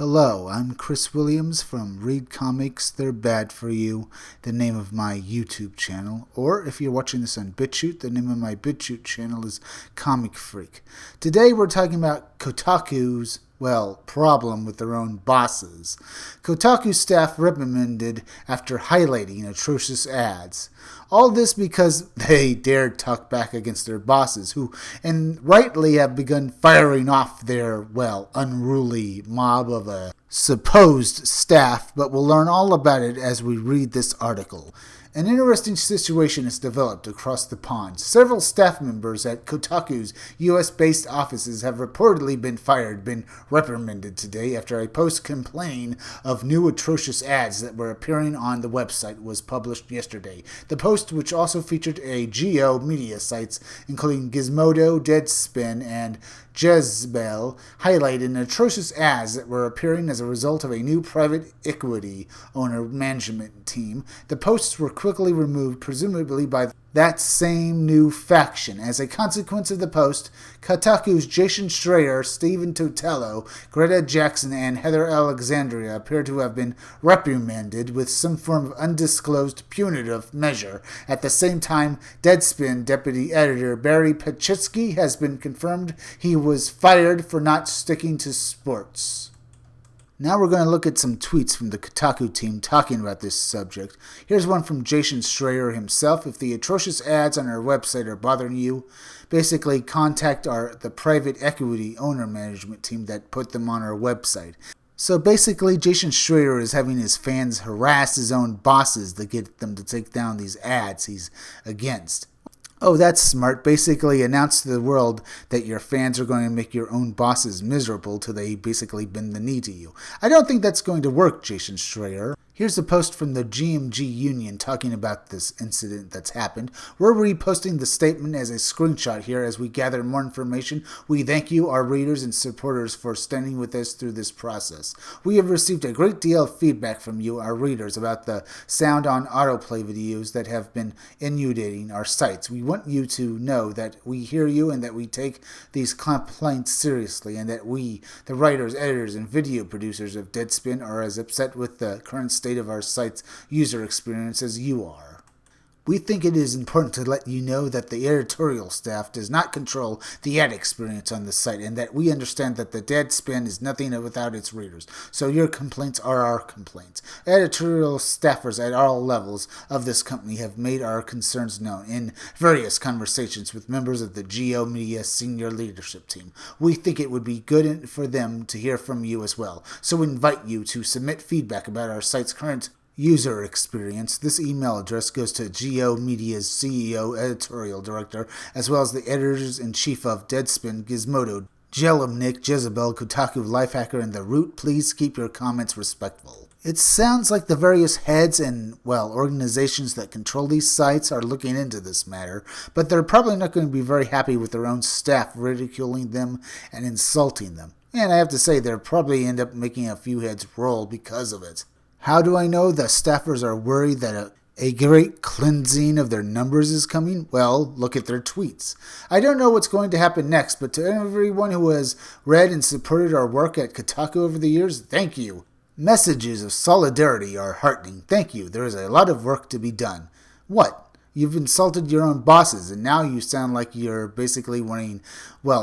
Hello, I'm Chris Williams from Read Comics, They're Bad For You, the name of my YouTube channel. Or if you're watching this on BitChute, the name of my BitChute channel is Comic Freak. Today we're talking about Kotaku's, problem with their own bosses. Kotaku staff reprimanded after highlighting atrocious ads. All this because they dared talk back against their bosses, who, and rightly, have begun firing off their, unruly mob of a supposed staff, but we'll learn all about it as we read this article. An interesting situation has developed across the pond. Several staff members at Kotaku's U.S.-based offices have reportedly been reprimanded today after a post complaining of new atrocious ads that were appearing on the website was published yesterday. The post, which also featured Geo media sites including Gizmodo, Deadspin, and Jezebel, highlighted atrocious ads that were appearing as a result of a new private equity owner management team. The posts were quickly removed, presumably by that same new faction. As a consequence of the post, Kotaku's Jason Schreier, Stephen Totello, Greta Jackson, and Heather Alexandria appear to have been reprimanded with some form of undisclosed punitive measure. At the same time, Deadspin deputy editor Barry Pachitsky has been confirmed he was fired for not sticking to sports. Now we're going to look at some tweets from the Kotaku team talking about this subject. Here's one from Jason Schreier himself. If the atrocious ads on our website are bothering you, basically contact the private equity owner management team that put them on our website. So basically, Jason Schreier is having his fans harass his own bosses to get them to take down these ads he's against. Oh, that's smart. Basically announce to the world that your fans are going to make your own bosses miserable till they basically bend the knee to you. I don't think that's going to work, Jason Schreier. Here's a post from the GMG Union talking about this incident that's happened. We're reposting the statement as a screenshot here as we gather more information. We thank you, our readers and supporters, for standing with us through this process. We have received a great deal of feedback from you, our readers, about the sound on autoplay videos that have been inundating our sites. We want you to know that we hear you and that we take these complaints seriously, and that we, the writers, editors, and video producers of Deadspin, are as upset with the current state of our site's user experience as you are. We think it is important to let you know that the editorial staff does not control the ad experience on the site, and that we understand that the Deadspin is nothing without its readers, so your complaints are our complaints. Editorial staffers at all levels of this company have made our concerns known in various conversations with members of the Geo Media senior leadership team. We think it would be good for them to hear from you as well, so we invite you to submit feedback about our site's current user experience. This email address goes to Geo Media's CEO, editorial director, as well as the editors-in-chief of Deadspin, Gizmodo, Jelimnik, Jezebel, Kotaku, Lifehacker, and The Root. Please keep your comments respectful. It sounds like the various heads and, organizations that control these sites are looking into this matter, but they're probably not going to be very happy with their own staff ridiculing them and insulting them. And I have to say, they'll probably end up making a few heads roll because of it. How do I know the staffers are worried that a great cleansing of their numbers is coming? Well, look at their tweets. I don't know what's going to happen next, but to everyone who has read and supported our work at Kotaku over the years, thank you. Messages of solidarity are heartening. Thank you. There is a lot of work to be done. What? You've insulted your own bosses, and now you sound like you're basically wanting,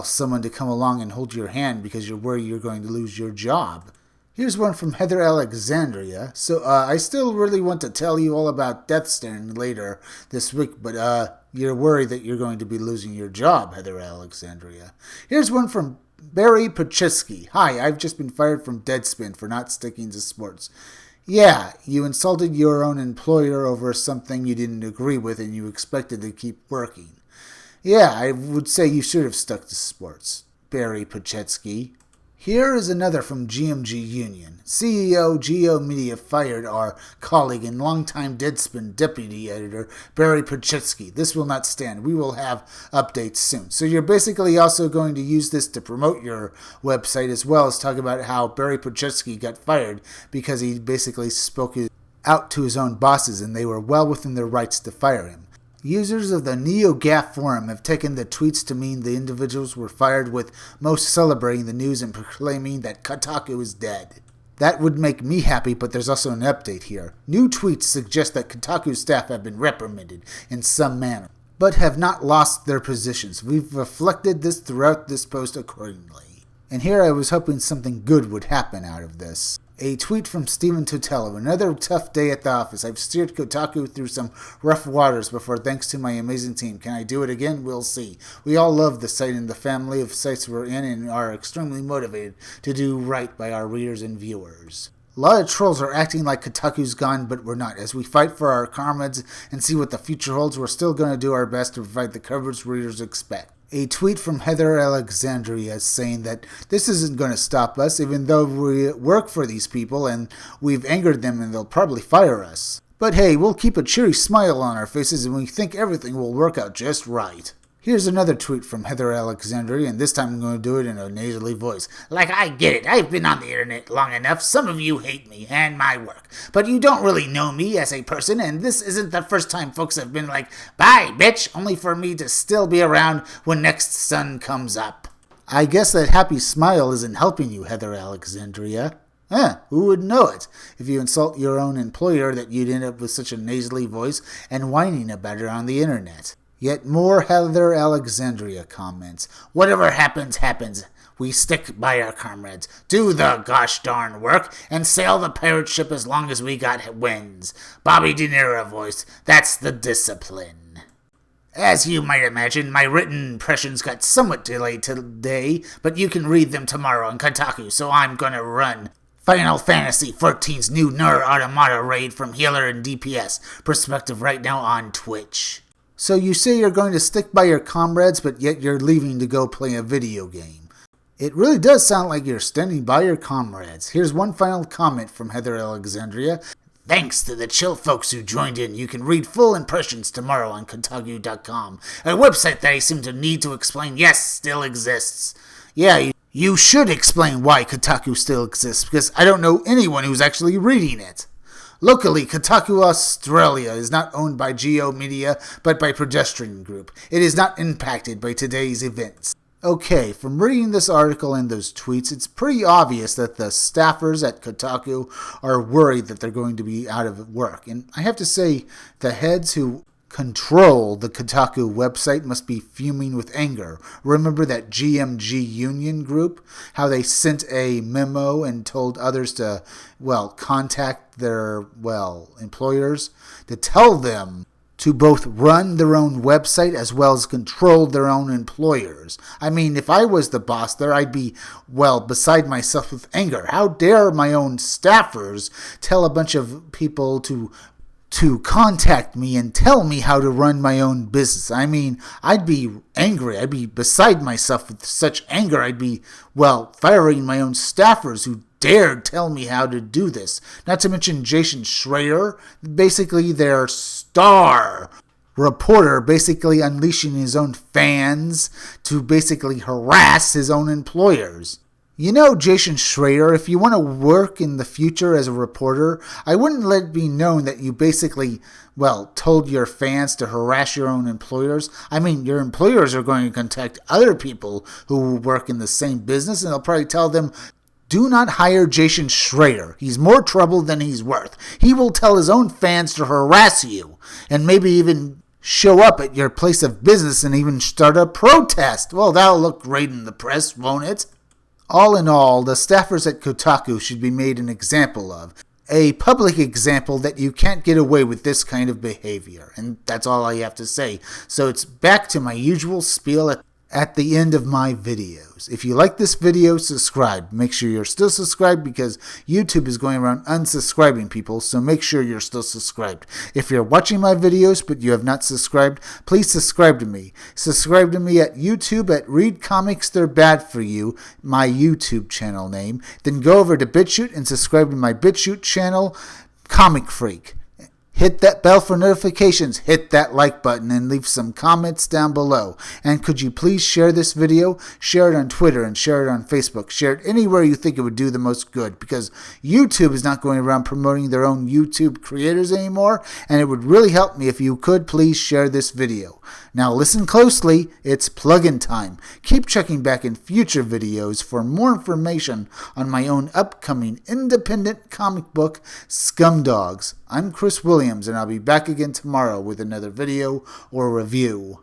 someone to come along and hold your hand because you're worried you're going to lose your job. Here's one from Heather Alexandria. So I still really want to tell you all about Death Staring later this week, but you're worried that you're going to be losing your job, Heather Alexandria. Here's one from Barry Pachitsky. Hi, I've just been fired from Deadspin for not sticking to sports. Yeah, you insulted your own employer over something you didn't agree with and you expected to keep working. Yeah, I would say you should have stuck to sports, Barry Pachitsky. Here is another from GMG Union. CEO Geo Media fired our colleague and longtime Deadspin deputy editor, Barry Pachitsky. This will not stand. We will have updates soon. So you're basically also going to use this to promote your website as well as talk about how Barry Pachitsky got fired because he basically spoke out to his own bosses and they were well within their rights to fire him. Users of the NeoGAF forum have taken the tweets to mean the individuals were fired, with most celebrating the news and proclaiming that Kotaku is dead. That would make me happy, but there's also an update here. New tweets suggest that Kotaku staff have been reprimanded in some manner, but have not lost their positions. We've reflected this throughout this post accordingly. And here I was hoping something good would happen out of this. A tweet from Steven Totello. Another tough day at the office. I've steered Kotaku through some rough waters before thanks to my amazing team. Can I do it again? We'll see. We all love the site and the family of sites we're in and are extremely motivated to do right by our readers and viewers. A lot of trolls are acting like Kotaku's gone, but we're not. As we fight for our comrades and see what the future holds, we're still going to do our best to provide the coverage readers expect. A tweet from Heather Alexandria saying that this isn't going to stop us, even though we work for these people and we've angered them and they'll probably fire us. But hey, we'll keep a cheery smile on our faces and we think everything will work out just right. Here's another tweet from Heather Alexandria, and this time I'm going to do it in a nasally voice. Like, I get it. I've been on the internet long enough. Some of you hate me and my work. But you don't really know me as a person, and this isn't the first time folks have been like, bye, bitch, only for me to still be around when next sun comes up. I guess that happy smile isn't helping you, Heather Alexandria. Who would know it? If you insult your own employer that you'd end up with such a nasally voice and whining about it on the internet. Yet more Heather Alexandria comments. Whatever happens, happens. We stick by our comrades, do the gosh darn work, and sail the pirate ship as long as we got winds. Bobby De Niro voice. That's the discipline. As you might imagine, my written impressions got somewhat delayed today, but you can read them tomorrow on Kotaku, so I'm gonna run Final Fantasy XIV's new Nier Automata raid from healer and DPS perspective right now on Twitch. So you say you're going to stick by your comrades, but yet you're leaving to go play a video game. It really does sound like you're standing by your comrades. Here's one final comment from Heather Alexandria. Thanks to the chill folks who joined in. You can read full impressions tomorrow on Kotaku.com, a website that I seem to need to explain, yes, still exists. Yeah, you should explain why Kotaku still exists, because I don't know anyone who's actually reading it. Locally, Kotaku Australia is not owned by Geo Media, but by Pedestrian Group. It is not impacted by today's events. Okay, from reading this article and those tweets, it's pretty obvious that the staffers at Kotaku are worried that they're going to be out of work. And I have to say, the heads who control the Kotaku website must be fuming with anger. Remember that GMG Union group? How they sent a memo and told others to, contact their, employers to tell them to both run their own website as well as control their own employers. I mean, if I was the boss there, I'd be, beside myself with anger. How dare my own staffers tell a bunch of people to contact me and tell me how to run my own business. I mean, I'd be angry. I'd be beside myself with such anger. I'd be, firing my own staffers who dared tell me how to do this. Not to mention Jason Schreier, basically their star reporter, basically unleashing his own fans to basically harass his own employers. You know, Jason Schreier, if you want to work in the future as a reporter, I wouldn't let it be known that you basically, told your fans to harass your own employers. I mean, your employers are going to contact other people who work in the same business, and they'll probably tell them, do not hire Jason Schreier. He's more trouble than he's worth. He will tell his own fans to harass you, and maybe even show up at your place of business and even start a protest. Well, that'll look great in the press, won't it? All in all, the staffers at Kotaku should be made an example of. A public example that you can't get away with this kind of behavior. And that's all I have to say. So it's back to my usual spiel at the end of my videos. If you like this video, subscribe. Make sure you're still subscribed because YouTube is going around unsubscribing people, so make sure you're still subscribed. If you're watching my videos but you have not subscribed, please subscribe to me. Subscribe to me at YouTube at Read Comics They're Bad For You, my YouTube channel name. Then go over to BitChute and subscribe to my BitChute channel, Comic Freak. hit that bell for notifications, hit that like button, and leave some comments down below. And could you please share this video? Share it on Twitter and share it on Facebook. Share it anywhere you think it would do the most good, because YouTube is not going around promoting their own YouTube creators anymore, and it would really help me if you could please share this video. Now listen closely, it's plug-in time. Keep checking back in future videos for more information on my own upcoming independent comic book, Scumdogs. I'm Chris Williams, and I'll be back again tomorrow with another video or review.